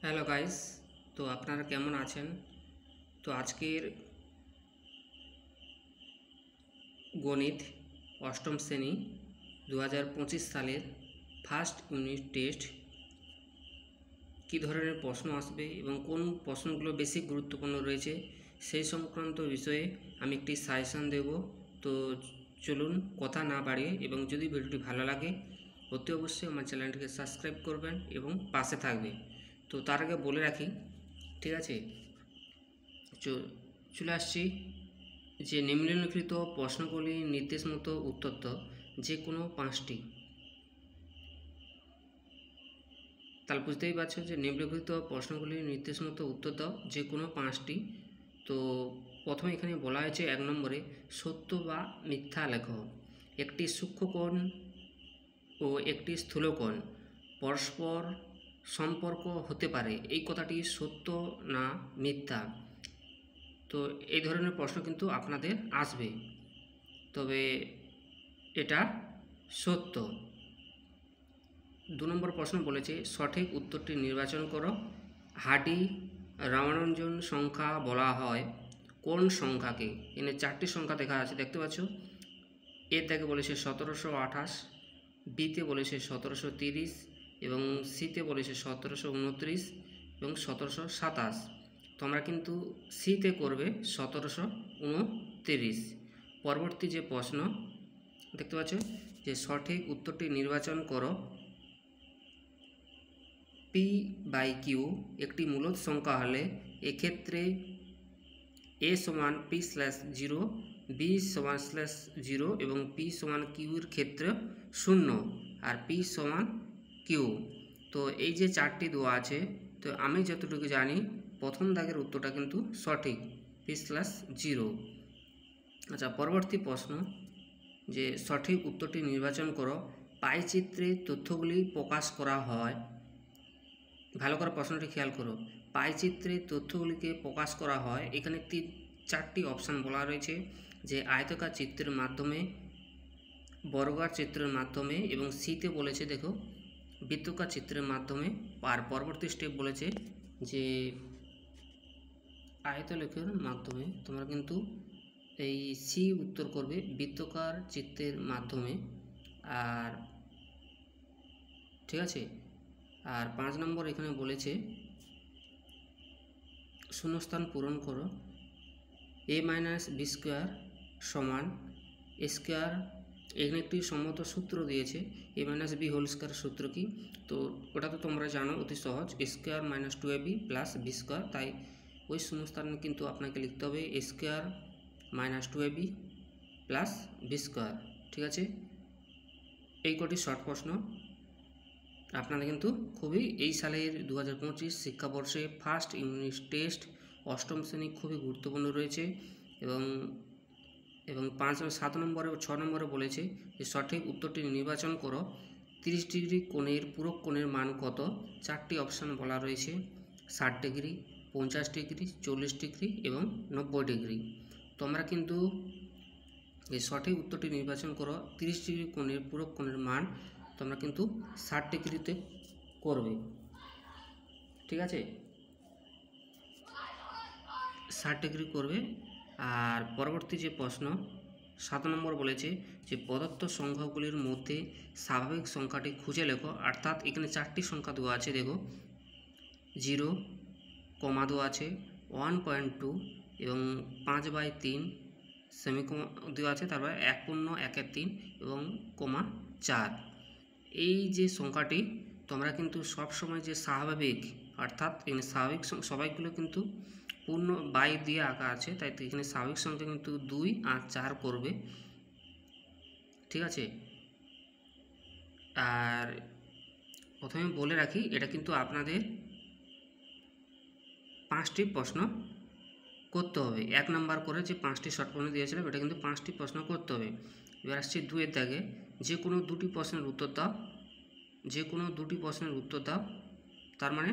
Hello guys, তো আপনারা কেমন আছেন? তো আজকের গণিত অষ্টম শ্রেণী 2025 সালের ফার্স্ট ইউনিট টেস্ট কী ধরনের প্রশ্ন আসবে এবং কোন প্রশ্নগুলো বেশি গুরুত্বপূর্ণ রয়েছে সেই সংক্রান্ত বিষয়ে আমি একটি সাজেশন দেব। তো চলুন কথা না বাড়িয়ে, এবং যদি ভিডিওটি ভালো লাগে অতি অবশ্যই আমার চ্যানেলটিকে সাবস্ক্রাইব করবেন এবং পাশে থাকবে। তো তার আগে বলে রাখি, ঠিক আছে, চলে আসছি যে নিম্নলিখিত প্রশ্নগুলি নির্দেশ মতো উত্তর দাও, যে কোনো পাঁচটি। তাহলে বুঝতেই পারছো যে নিম্নলিখিত প্রশ্নগুলির নির্দেশ মতো উত্তর দাও, যে কোনো পাঁচটি। তো প্রথমে এখানে বলা হয়েছে 1 নম্বরে সত্য বা মিথ্যা লেখো। একটি সূক্ষ্মকোণ ও একটি স্থূলকোণ পরস্পর সম্পর্ক হতে পারে, এই কথাটি সত্য না মিথ্যা? তো এই ধরনের প্রশ্ন কিন্তু আপনাদের আসবে, তবে এটা সত্য। 2 নম্বর প্রশ্ন বলেছে সঠিক উত্তরটি নির্বাচন করো। হাডি রামানুজন সংখ্যা বলা হয় কোন সংখ্যাকে? এখানে 4টি সংখ্যা দেখা আছে, দেখতে পাচ্ছ। এর থেকে বলেছে 1728, বিতে বলেছে 1730 এবং সিতে বলেছে 1729 এবং 1727। তোমরা কিন্তু সিতে করবে 1729। পরবর্তী যে প্রশ্ন দেখতে পাচ্ছ যে সঠিক উত্তরটি নির্বাচন করো। পি বাই কিউ একটি মূলদ সংখ্যা হলে এক্ষেত্রে এ সমান পি স্ল্যাশ জিরো, বি সমান স্ল্যাশ জিরো এবং পি সমান কিউর ক্ষেত্রে 0 আর পি সমান কিউ। তো এই যে 4টি দেওয়া আছে, তো আমি যতটুকু জানি প্রথম দাগের উত্তরটা কিন্তু সঠিক, পি স্ল্যাশ জিরো। আচ্ছা, পরবর্তী প্রশ্ন যে সঠিক উত্তরটি নির্বাচন করো। পাইচিত্রে তথ্যগুলি প্রকাশ করা হয়। ভালো করে প্রশ্নটি খেয়াল করো। পাইচিত্রে তথ্যগুলিকে প্রকাশ করা হয়, এখানে 4টি অপশান বলা রয়েছে, যে আয়তকার চিত্রের মাধ্যমে, বর্গাকার চিত্রের মাধ্যমে এবং সিতে বলেছে দেখো বৃত্তাকার চিত্রের মাধ্যমে। আর পরবর্তী স্টেপ বলেছে যে আয়তলেখের মাধ্যমে। তোমরা কিন্তু এই সি উত্তর করবে বৃত্তাকার চিত্রের মাধ্যমে। আর ঠিক আছে, আর 5 নম্বর এখানে বলেছে শূন্যস্থান পূরণ করো। এ মাইনাস বি স্কোয়ার সমান এ স্কোয়ার, এখানে একটি সম্মত সূত্র দিয়েছে। A minus B whole square সূত্র কি? তো ওটা তো তোমরা জানো, অতি সহজ, A square minus 2ab plus B square. তাই ওই শূন্যস্থানে কিন্তু আপনাকে লিখতে হবে A square minus 2ab plus B square. ঠিক আছে, এই কটি শর্ট প্রশ্ন আপনারা কিন্তু খুবই এই সালের 2025 শিক্ষাবর্ষে ফার্স্ট ইউনিট টেস্ট অষ্টম শ্রেণী খুবই গুরুত্বপূর্ণ রয়েছে। এবং 7 নম্বরে 6 নম্বরে বলেছে যে সঠিক উত্তরটি নির্বাচন করো। 30 ডিগ্রি কোণের পূরক কোণের মান কত? 4টি অপশান বলা রয়েছে, 60 ডিগ্রি, 50 ডিগ্রি, 40 ডিগ্রি এবং 90 ডিগ্রি। তোমরা কিন্তু এই সঠিক উত্তরটি নির্বাচন করো। 30 ডিগ্রি কোণের পূরক কোণের মান তোমরা কিন্তু 60 ডিগ্রিতে করবে। ঠিক আছে, 60 ডিগ্রি করবে। আর পরবর্তী যে প্রশ্ন 7 নম্বর বলেছে যে প্রদত্ত সংখ্যাগুলির মধ্যে স্বাভাবিক সংখ্যাটি খুঁজে লেখো। অর্থাৎ এখানে 4টি সংখ্যা দেওয়া আছে, দেখো 0 কমা দেওয়া আছে, 1.2 এবং 5/3 সেমিকমা দেওয়া আছে, তারপর 1.1/3 এবং কমা 4। এই যে সংখ্যাটি তোমরা কিন্তু সবসময় যে স্বাভাবিক, অর্থাৎ এখানে স্বাভাবিক সবাইগুলো কিন্তু পূর্ণ বাই দিয়ে আঁকা আছে, তাই তো এখানে স্বাভাবিক সংখ্যা কিন্তু 2 আর 4 করবে। ঠিক আছে, আর প্রথমে বলে রাখি এটা কিন্তু আপনাদের 5টি প্রশ্ন করতে হবে। 1 নাম্বার করে যে 5টি শর্ট প্রশ্ন দিয়েছিলাম, এটা কিন্তু 5টি প্রশ্ন করতে হবে। এবার আসছে 2-এর দাগে, যে কোনো 2টি প্রশ্নের উত্তর দাও। যে কোনো 2টি প্রশ্নের উত্তর দাও, তার মানে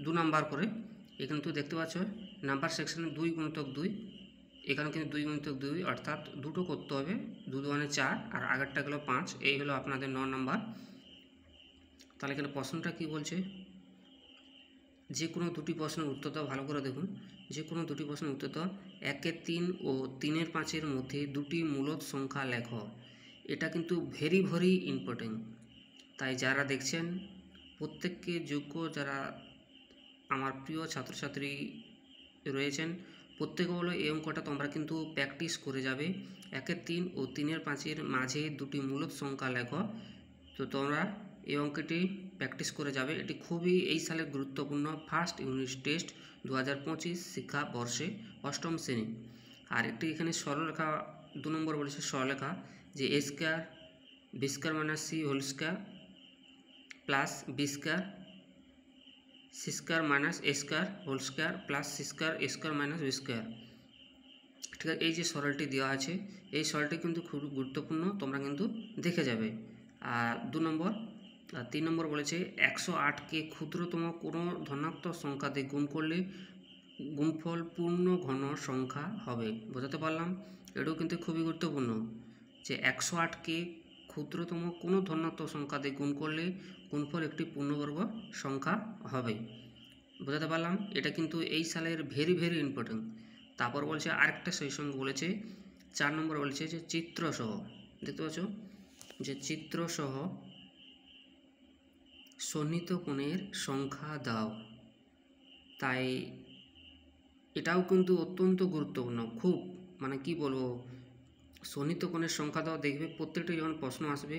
2 নাম্বার করে। এখানে তো দেখতে পাচ্ছ নাম্বার সেকশনে 2 × 2, এখানে কিন্তু 2 × 2, অর্থাৎ দুটো করতে হবে। 2 2 4 আর আগেরটা গেল 5। এই হলো আপনাদের 9 নাম্বার। তাহলে এখানে প্রশ্নটা কি বলছে? যে কোনো দুটি প্রশ্নের উত্তর দাও, ভালো করে দেখুন। যে কোনো দুটি প্রশ্নের উত্তর দাও। 1-এর 3 ও 3-এর 5-এর মধ্যে দুটি মূলদ সংখ্যা লেখো। এটা কিন্তু ভেরি ভেরি ইম্পর্টেন্ট। তাই যারা দেখছেন প্রত্যেককে যোগ্য যারা আমার প্রিয় ছাত্রছাত্রী রয়েছেন প্রত্যেকে বলো এই অঙ্কটা তোমরা কিন্তু প্র্যাকটিস করে যাবে। 1-এর 3 ও 3-এর 5-এর মাঝে দুটি মূলদ সংখ্যা লেখো। তো তোমরা এই অঙ্কটি প্র্যাকটিস করে যাবে। এটি খুবই এই সালের গুরুত্বপূর্ণ ফার্স্ট ইউনিট টেস্ট 2025 শিক্ষাবর্ষে 8ম শ্রেণী। আর একটি এখানে সরলরেখা 2 নম্বর বলেছে সরলরেখা যে A square B square minus C whole square plus B square C square minus A square whole square plus C square A square minus B square. ঠিক আছে, এই যে সরলটি দেওয়া আছে এই সরলটি কিন্তু খুব গুরুত্বপূর্ণ, তোমরা কিন্তু দেখে যাবে। আর 2 নম্বর 3 নম্বর বলেছে 108কে ক্ষুদ্রতম কোনো ধনাত্মক সংখ্যা দিয়ে গুণ করলে গুণফল পূর্ণ ঘন সংখ্যা হবে। বোঝাতে পারলাম? এটাও কিন্তু খুবই গুরুত্বপূর্ণ যে 108কে ক্ষুদ্রতম কোনো ধনাত্মক সংখ্যা দিয়ে গুণ করলে গুণফল একটি পূর্ণবর্গ সংখ্যা হবে। বোঝাতে পারলাম? এটা কিন্তু এই সালের ভেরি ভেরি ইম্পর্টেন্ট। তারপর বলছে আরেকটা সেই সঙ্গে বলেছে 4 নম্বর বলেছে যে চিত্রসহ, দেখতে পাচ্ছ যে চিত্রসহ সন্নিহিত কোণের সংখ্যা দাও। তাই এটাও কিন্তু অত্যন্ত গুরুত্বপূর্ণ, খুব মানে কি বলবো, সন্নিহিত কোণের সংখ্যা দাও। দেখবে প্রত্যেকটি যখন প্রশ্ন আসবে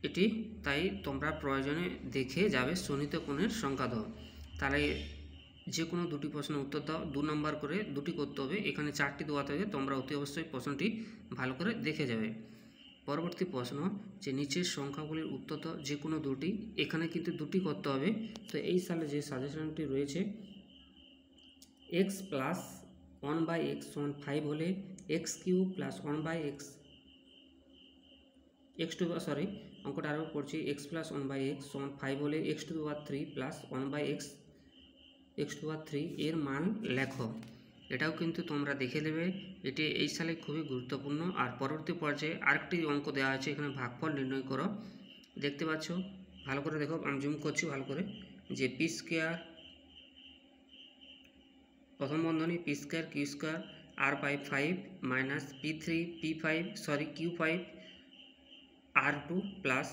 এটি, তাই তোমরা প্রয়োজনে দেখে যাবে সন্নিহিত কোণের সংখ্যা দাও। তাহলে যে কোনো দুটি প্রশ্নের উত্তর দাও, 2 নম্বর করে দুটি করতে হবে। এখানে 4টি দেওয়া থাকে, তোমরা অতি অবশ্যই প্রশ্নটি ভালো করে দেখে যাবে। পরবর্তী প্রশ্ন যে নিচের সংখ্যাগুলির উত্তর দাও যে কোনো দুটি। এখানে কিন্তু দুটি করতে হবে। তো এই সালে যে সাজেশনটি রয়েছে x প্লাস 1/x সমান 5 হলে এক্স কিউব প্লাস 1/x অঙ্কটা আরও পড়ছি। x প্লাস 1/x সমান 5 হলে x³ প্লাস 1/x x³ এর মান লেখো। এটাও কিন্তু তোমরা দেখে নেবে, এটি এই সালে খুবই গুরুত্বপূর্ণ। আর পরবর্তী পর্যায়ে আরেকটি অঙ্ক দেওয়া আছে, এখানে ভাগফল নির্ণয় করো। দেখতে পাচ্ছ, ভালো করে দেখো, আমি জুম করছি ভালো করে, যে পি স্কোয়ার প্রথম বন্ধনী P square Q square r/5 minus Q5 r2 plus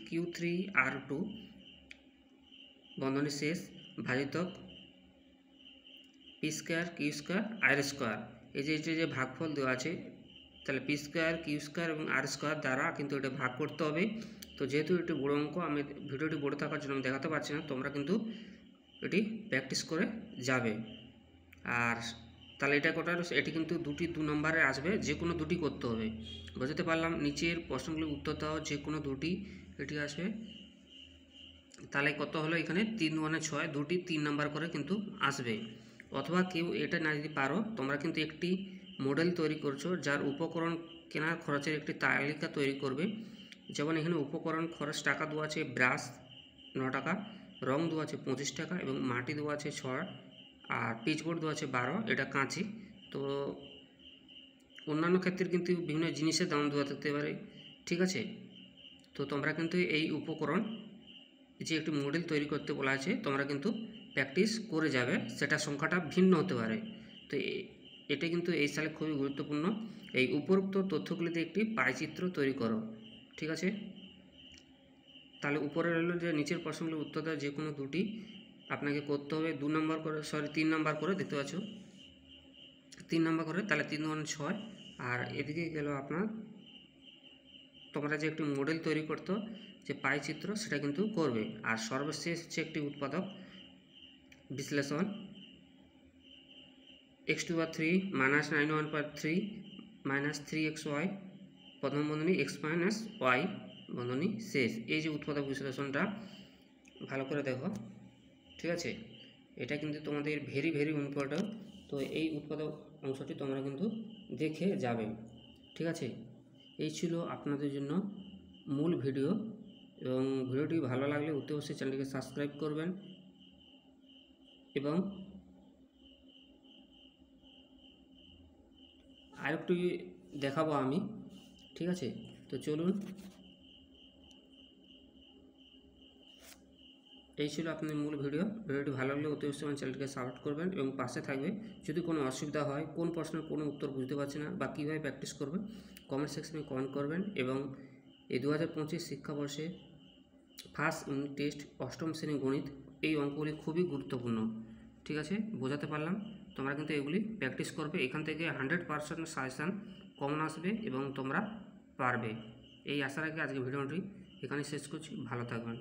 Q3 r2 বন্ধনী শেষ ভাজিতক P square Q square R square. এই যে ভাগফল দেওয়া আছে, তাহলে পি স্কোয়ার কিউ স্কোয়ার এবং আর স্কোয়ার দ্বারা কিন্তু এটা ভাগ করতে হবে। তো যেহেতু এটি বড় অঙ্ক, আমি ভিডিওটি বড় থাকার জন্য আমি দেখাতে পারছি না, তোমরা কিন্তু এটি প্র্যাকটিস করে যাবে। আর তাহলে এটা কটা, এটি কিন্তু 2 নম্বরে আসবে, যে কোনো দুটি করতে হবে। বুঝতে পারলাম? নিচের প্রশ্নগুলির উত্তর দাও যে কোনো দুটি, এটি আসবে। তাহলে কত হলো, এখানে 3 × 6 দুটি 3 নম্বর করে কিন্তু আসবে। অথবা কেউ এটা না যদি পারো, তোমরা কিন্তু একটি মডেল তৈরি করছো যার উপকরণ কেনার খরচের একটি তালিকা তৈরি করবে। যেমন এখানে উপকরণ খরচ টাকা দেওয়া আছে, ব্রাশ 9 টাকা, রং দেওয়া আছে 25 টাকা এবং মাটি দেওয়া আছে 6, আর পিচবোর্ড দেওয়া আছে 12, এটা কাঁচি। তো অন্যান্য ক্ষেত্রে কিন্তু বিভিন্ন জিনিসের দাম দেওয়া থাকতে পারে, ঠিক আছে। তো তোমরা কিন্তু এই উপকরণ যে একটি মডেল তৈরি করতে বলা আছে, তোমরা কিন্তু প্র্যাকটিস করে যাবে, সেটা সংখ্যাটা ভিন্ন হতে পারে। তো এটা কিন্তু এই সালে খুবই গুরুত্বপূর্ণ। এই উপরোক্ত তথ্যগুলিতে একটি পাইচিত্র তৈরি করো, ঠিক আছে। তাহলে উপরে রইল যে নিচের প্রশ্নগুলির উত্তর দেওয়া যে কোনো দুটি আপনাকে করতে হবে 3 নম্বর করে, দেখতে পাচ্ছ 3 নম্বর করে। তাহলে 3 × 6, আর এদিকে গেল আপনার তোমরা যে একটি মডেল তৈরি করতো যে পাইচিত্র, সেটা কিন্তু করবে। আর সর্বশেষ হচ্ছে একটি উৎপাদক বিশ্লেষণ x³ মাইনাস 9/3 মাইনাস 3xy প্রথম বন্ধনী x মাইনাস y বন্ধনী শেষ। এই যে উৎপাদক বিশ্লেষণটা ভালো করে দেখো, ঠিক আছে। এটা কিন্তু তোমাদের ভেরি ভেরি ইম্পর্টেন্ট। তো এই উৎপাদক অংশটি তোমরা কিন্তু দেখে যাবে, ঠিক আছে। এই ছিল আপনাদের জন্য মূল ভিডিও, এবং ভিডিওটি ভালো লাগলে অতি অবশ্যই চ্যানেলটিকে সাবস্ক্রাইব করবেন। এবং আরেকটু দেখাবো আমি, ঠিক আছে। তো চলুন, এই ছিল আপনার মূল ভিডিওটি ভালো লাগলে অতি অবশ্যই আমার চ্যানেলটিকে সাপোর্ট করবেন এবং পাশে থাকবে। যদি কোনো অসুবিধা হয়, কোন প্রশ্নের কোনো উত্তর বুঝতে পারছি না বা কীভাবে প্র্যাকটিস করবে, কমেন্ট সেকশনে কমেন্ট করবেন। এবং এই 2025 শিক্ষাবর্ষে ফার্স্ট ইউনিট টেস্ট অষ্টম শ্রেণী গণিত, এই অঙ্কগুলি খুবই গুরুত্বপূর্ণ। ঠিক আছে, বোঝাতে পারলাম? তোমরা কিন্তু এগুলি প্র্যাকটিস করবে, এখান থেকে 100% সাজেশান কমন আসবে এবং তোমরা পারবে। এই আশা রাখি আজকে ভিডিওটি এখানে শেষ করছি। ভালো থাকবেন।